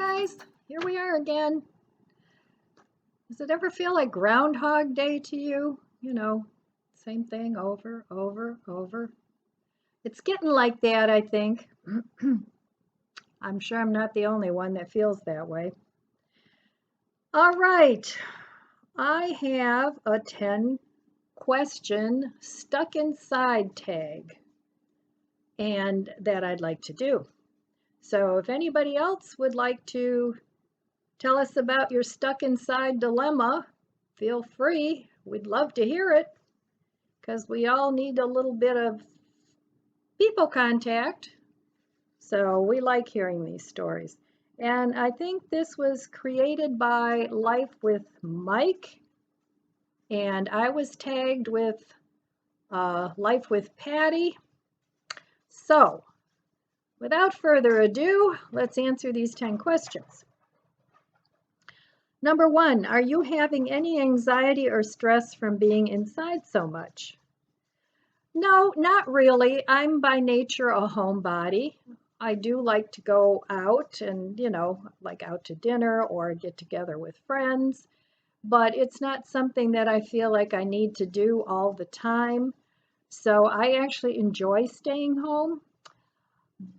guys, here we are again. Does it ever feel like Groundhog Day to you? You know, same thing over, over. It's getting like that, I think. I'm sure I'm not the only one that feels that way. All right, I have a 10 question stuck inside tag and that I'd like to do. So if anybody else would like to tell us about your stuck inside dilemma, feel free. We'd love to hear it because we all need a little bit of people contact. So we like hearing these stories. And I think this was created by Life with Mike. And I was tagged with Life with Patti. So without further ado, let's answer these 10 questions. Number 1, are you having any anxiety or stress from being inside so much? No, not really. I'm by nature a homebody. I do like to go out and, like out to dinner or get together with friends, but it's not something that I feel like I need to do all the time. So I actually enjoy staying home,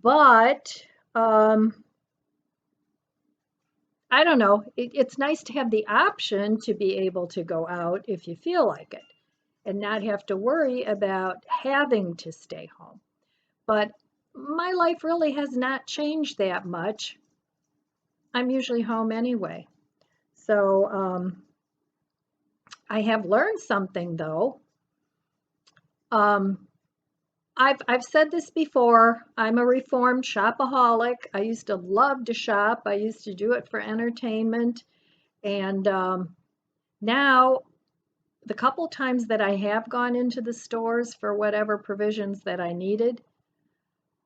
but I don't know. It's nice to have the option to be able to go out if you feel like it and not have to worry about having to stay home. But my life really has not changed that much. I'm usually home anyway. So I have learned something though. I've said this before. I'm a reformed shopaholic. I used to love to shop. I used to do it for entertainment. And now, the couple times that I have gone into the stores for whatever provisions that I needed,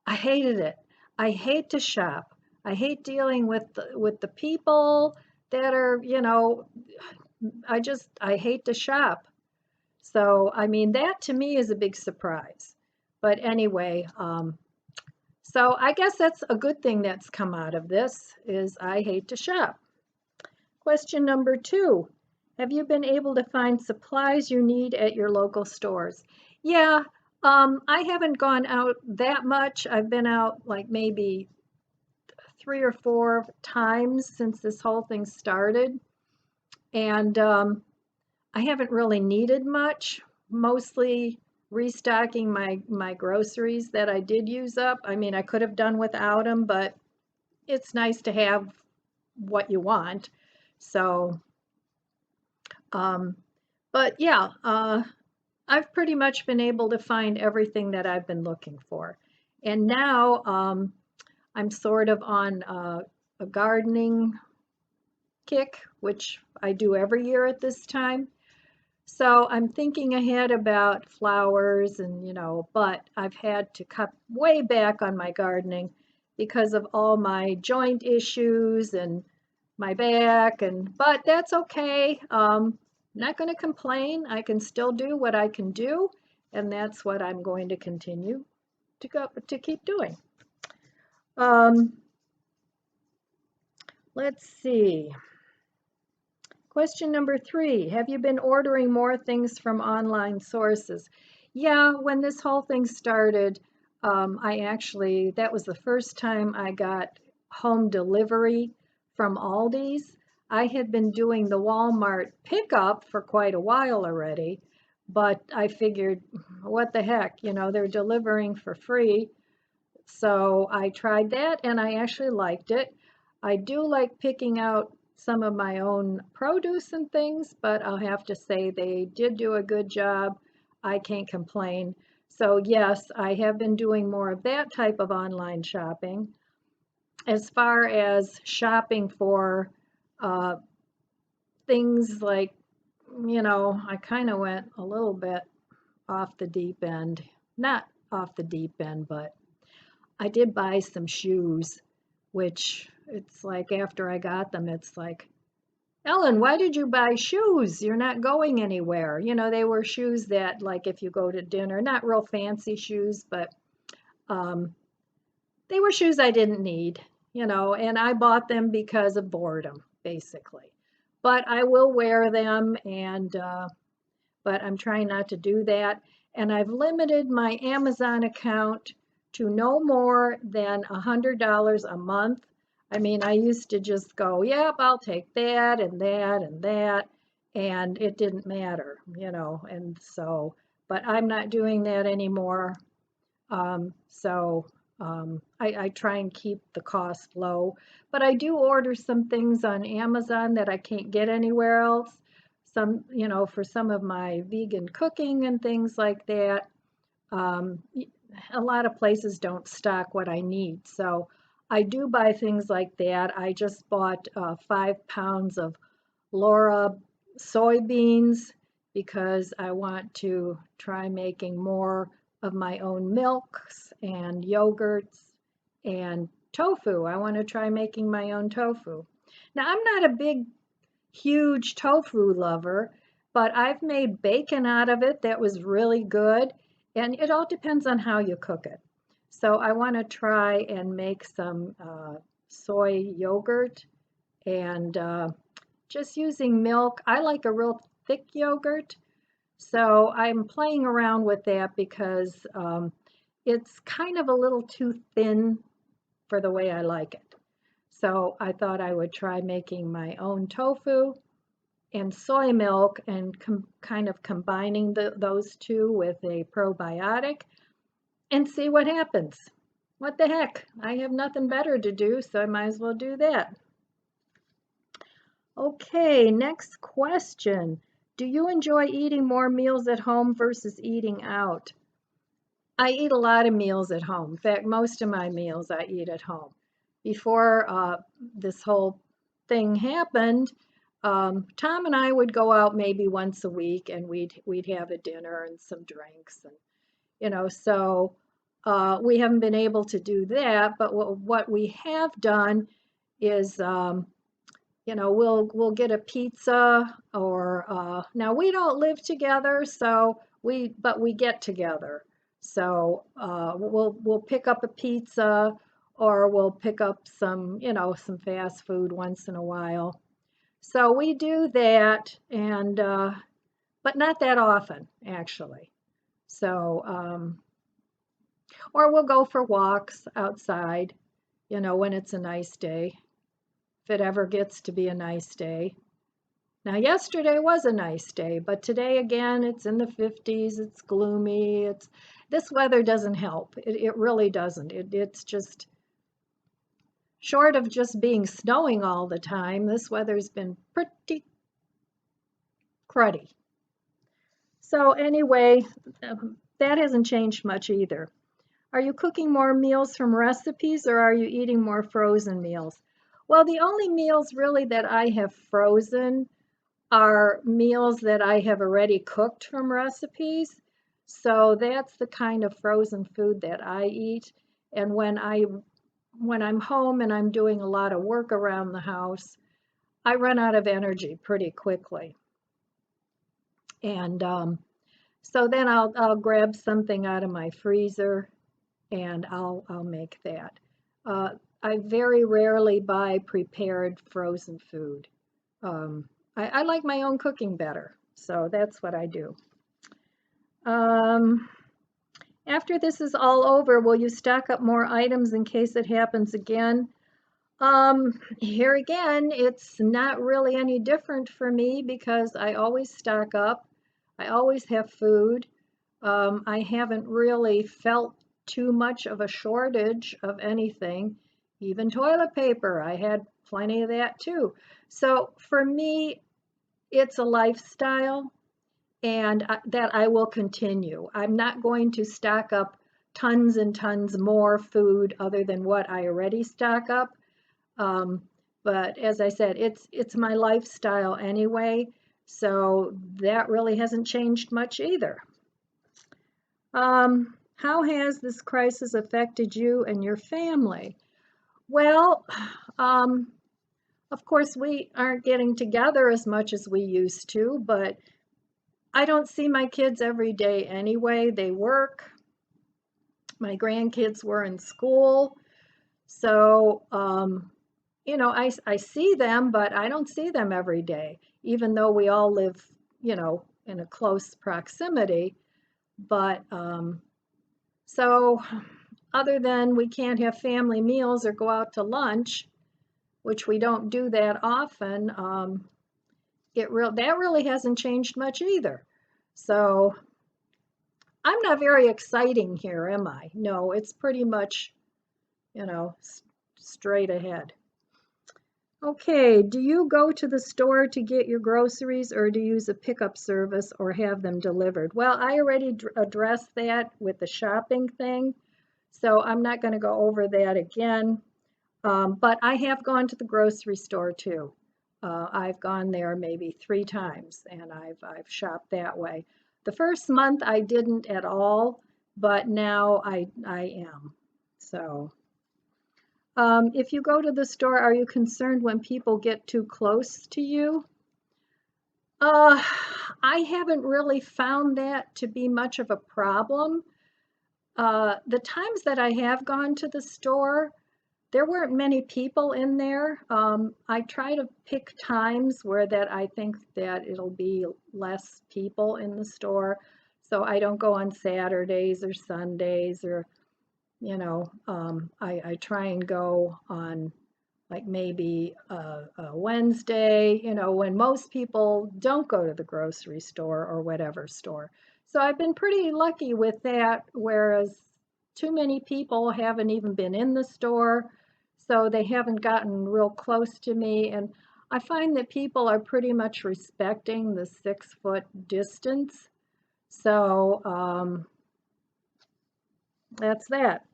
I hated it. I hate to shop. I hate dealing with the people that are, I hate to shop. So, I mean, that to me is a big surprise. But anyway, so I guess that's a good thing that's come out of this is I hate to shop. Question number 2, have you been able to find supplies you need at your local stores? Yeah, I haven't gone out that much. I've been out like maybe 3 or 4 times since this whole thing started. And I haven't really needed much, mostly restocking my groceries that I did use up. I mean, I could have done without them, but it's nice to have what you want. So, but yeah, I've pretty much been able to find everything that I've been looking for. And now I'm sort of on a gardening kick, which I do every year at this time. So I'm thinking ahead about flowers and, but I've had to cut way back on my gardening because of all my joint issues and my back, but that's okay. Not going to complain. I can still do what I can do, and that's what I'm going to continue to keep doing. Let's see. Question number 3, have you been ordering more things from online sources? Yeah, when this whole thing started, that was the first time I got home delivery from Aldi's. I had been doing the Walmart pickup for quite a while already, but I figured, what the heck, they're delivering for free. So I tried that and I actually liked it. I do like picking out some of my own produce and things, but I'll have to say they did do a good job. I can't complain. So yes, I have been doing more of that type of online shopping. As far as shopping for things like, I kind of went a little bit off the deep end. Not off the deep end, but I did buy some shoes, which it's like after I got them, it's like, Ellen, why did you buy shoes? You're not going anywhere. They were shoes that, like, if you go to dinner, not real fancy shoes, but they were shoes I didn't need. and I bought them because of boredom, basically. But I will wear them, but I'm trying not to do that. And I've limited my Amazon account to no more than $100 a month. I mean, I used to just go, yep, I'll take that and that and that, and it didn't matter. And so, but I'm not doing that anymore. So I try and keep the cost low, but I do order some things on Amazon that I can't get anywhere else. For some of my vegan cooking and things like that. Um, a lot of places don't stock what I need. So I do buy things like that. I just bought 5 pounds of Laura soybeans because I want to try making more of my own milks and yogurts and tofu. I want to try making my own tofu. Now, I'm not a big, huge tofu lover, but I've made bacon out of it that was really good, and it all depends on how you cook it. So I want to try and make some soy yogurt and just using milk. I like a real thick yogurt, so I'm playing around with that because it's kind of a little too thin for the way I like it. So I thought I would try making my own tofu and soy milk and kind of combining those two with a probiotic and see what happens. What the heck? I have nothing better to do, so I might as well do that. Okay, next question. Do you enjoy eating more meals at home versus eating out? I eat a lot of meals at home. In fact, most of my meals I eat at home. Before this whole thing happened, Tom and I would go out maybe once a week, and we'd have a dinner and some drinks, and so we haven't been able to do that. But what we have done is we'll get a pizza, or now we don't live together, but we get together. So we'll pick up a pizza, or we'll pick up some fast food once in a while. So we do that, and but not that often, actually. So or we'll go for walks outside, when it's a nice day, if it ever gets to be a nice day. Now, yesterday was a nice day, but today again, it's in the 50s, it's gloomy, this weather doesn't help. It really doesn't. It's just, short of just being snowing all the time, this weather's been pretty cruddy. So anyway, that hasn't changed much either. Are you cooking more meals from recipes, or are you eating more frozen meals? Well, the only meals really that I have frozen are meals that I have already cooked from recipes. So that's the kind of frozen food that I eat. And when I'm home and I'm doing a lot of work around the house, I run out of energy pretty quickly. And so then I'll grab something out of my freezer, and I'll make that. I very rarely buy prepared frozen food. I like my own cooking better, so that's what I do. After this is all over, will you stock up more items in case it happens again? Here again, it's not really any different for me because I always stock up. I always have food. I haven't really felt too much of a shortage of anything. Even toilet paper, I had plenty of that too. So for me, it's a lifestyle, and that I will continue. I'm not going to stock up tons and tons more food other than what I already stock up. But as I said, it's my lifestyle anyway, so that really hasn't changed much either. How has this crisis affected you and your family? Well, of course, we aren't getting together as much as we used to, but I don't see my kids every day anyway. They work. My grandkids were in school. So, I see them, but I don't see them every day, even though we all live, in a close proximity. But so other than we can't have family meals or go out to lunch, which we don't do that often, that really hasn't changed much either. So I'm not very exciting here, am I? No, it's pretty much, straight ahead. Okay, do you go to the store to get your groceries or do you use a pickup service or have them delivered? Well, I already addressed that with the shopping thing, so I'm not going to go over that again. But I have gone to the grocery store too. I've gone there maybe 3 times and I've shopped that way. The first month I didn't at all, but now I am. So. If you go to the store, are you concerned when people get too close to you? Uh, I haven't really found that to be much of a problem. The times that I have gone to the store, there weren't many people in there. I try to pick times where that I think that it'll be less people in the store. So I don't go on Saturdays or Sundays or I try and go on like maybe a Wednesday, when most people don't go to the grocery store or whatever store. So I've been pretty lucky with that, whereas too many people haven't even been in the store, so they haven't gotten real close to me. And I find that people are pretty much respecting the 6-foot distance. So that's that.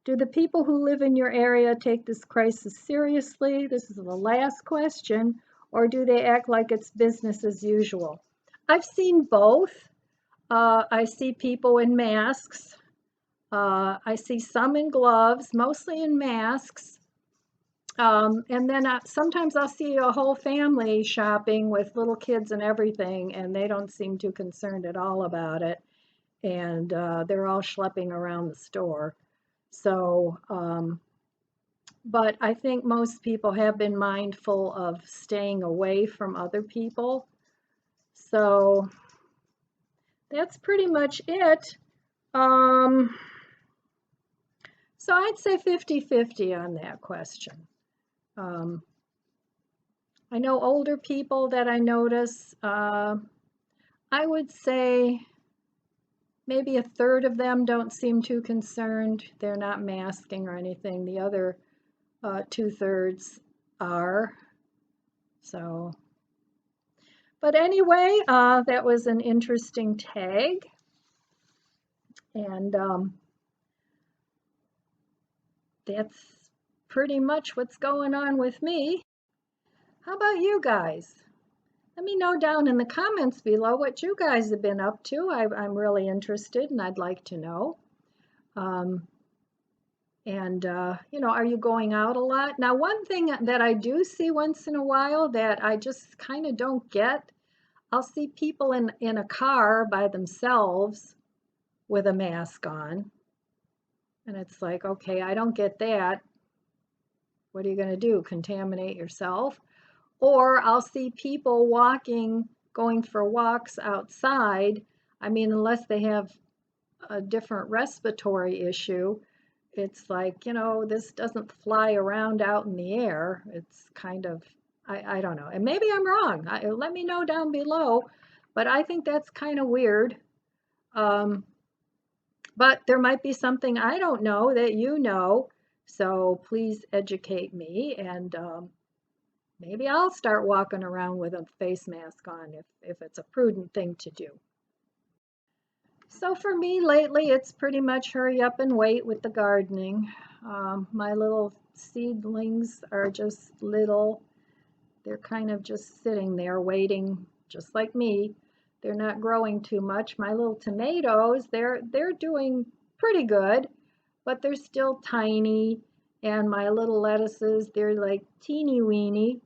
Do the people who live in your area take this crisis seriously? This is the last question. Or do they act like it's business as usual? I've seen both. I see people in masks. I see some in gloves, mostly in masks. And then sometimes I'll see a whole family shopping with little kids and everything, and they don't seem too concerned at all about it. And they're all schlepping around the store. So, but I think most people have been mindful of staying away from other people. So that's pretty much it. Um, so I'd say 50-50 on that question. I know older people that I notice, I would say maybe a third of them don't seem too concerned. They're not masking or anything. The other 2/3 are. So, but anyway, that was an interesting tag. And that's pretty much what's going on with me. How about you guys? Let me know down in the comments below what you guys have been up to. I'm really interested and I'd like to know. Are you going out a lot? Now, one thing that I do see once in a while that I just kind of don't get, I'll see people in a car by themselves with a mask on. And it's like, okay, I don't get that. What are you going to do? Contaminate yourself? Or I'll see people going for walks outside. I mean, unless they have a different respiratory issue, it's like, this doesn't fly around out in the air. It's kind of, I don't know. And maybe I'm wrong. Let me know down below. But I think that's kind of weird. But there might be something I don't know that you know. So please educate me and maybe I'll start walking around with a face mask on if it's a prudent thing to do. So for me lately, it's pretty much hurry up and wait with the gardening. My little seedlings are just little. They're kind of just sitting there waiting, just like me. They're not growing too much. My little tomatoes, they're doing pretty good, but they're still tiny. And my little lettuces, they're like teeny weeny.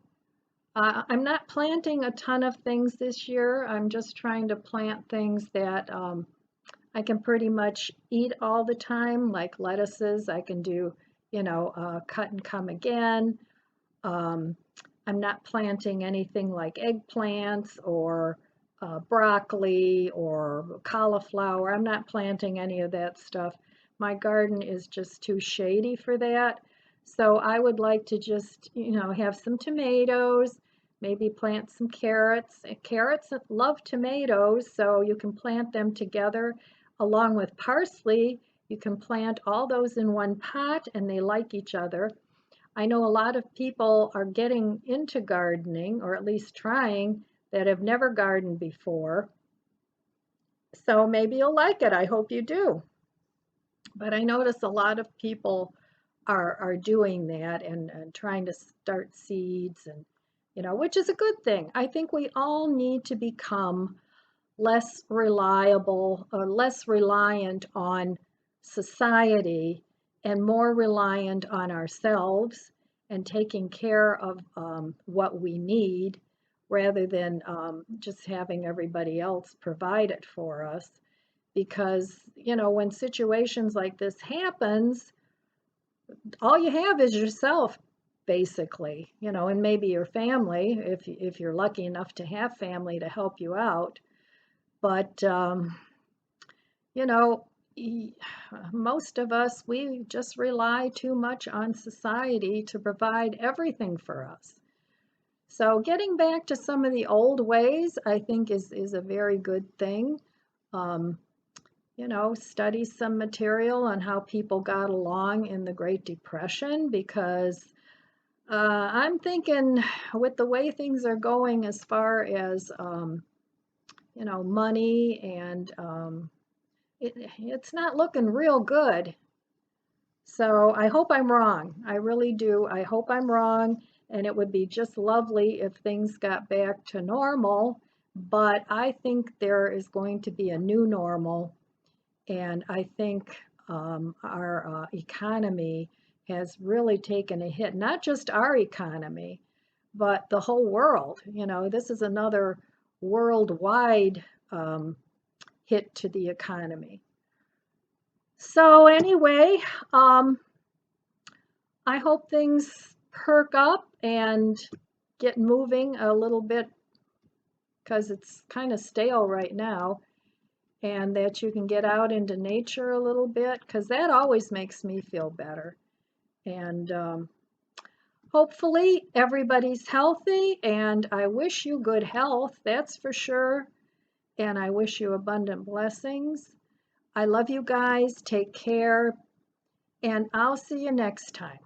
I'm not planting a ton of things this year. I'm just trying to plant things that I can pretty much eat all the time, like lettuces. I can do, cut and come again. Um, I'm not planting anything like eggplants or broccoli or cauliflower. I'm not planting any of that stuff. My garden is just too shady for that. So I would like to just, have some tomatoes, maybe plant some carrots. Carrots love tomatoes, so you can plant them together along with parsley. You can plant all those in one pot and they like each other. I know a lot of people are getting into gardening, or at least trying, that have never gardened before. So maybe you'll like it. I hope you do. But I notice a lot of people are doing that and trying to start seeds and which is a good thing. I think we all need to become less reliable or less reliant on society and more reliant on ourselves and taking care of what we need rather than just having everybody else provide it for us. Because, when situations like this happens, all you have is yourself, basically, and maybe your family, if you're lucky enough to have family to help you out. But, you know, most of us, we just rely too much on society to provide everything for us. So getting back to some of the old ways, I think is a very good thing. Um, study some material on how people got along in the Great Depression because I'm thinking with the way things are going as far as, money and it's not looking real good. So I hope I'm wrong. I really do. I hope I'm wrong. And it would be just lovely if things got back to normal. But I think there is going to be a new normal. And I think our economy has really taken a hit. Not just our economy, but the whole world. This is another worldwide hit to the economy. So anyway, I hope things perk up and get moving a little bit because it's kind of stale right now, and that you can get out into nature a little bit because that always makes me feel better. And hopefully everybody's healthy, and I wish you good health, that's for sure. And I wish you abundant blessings. I love you guys. Take care. And I'll see you next time.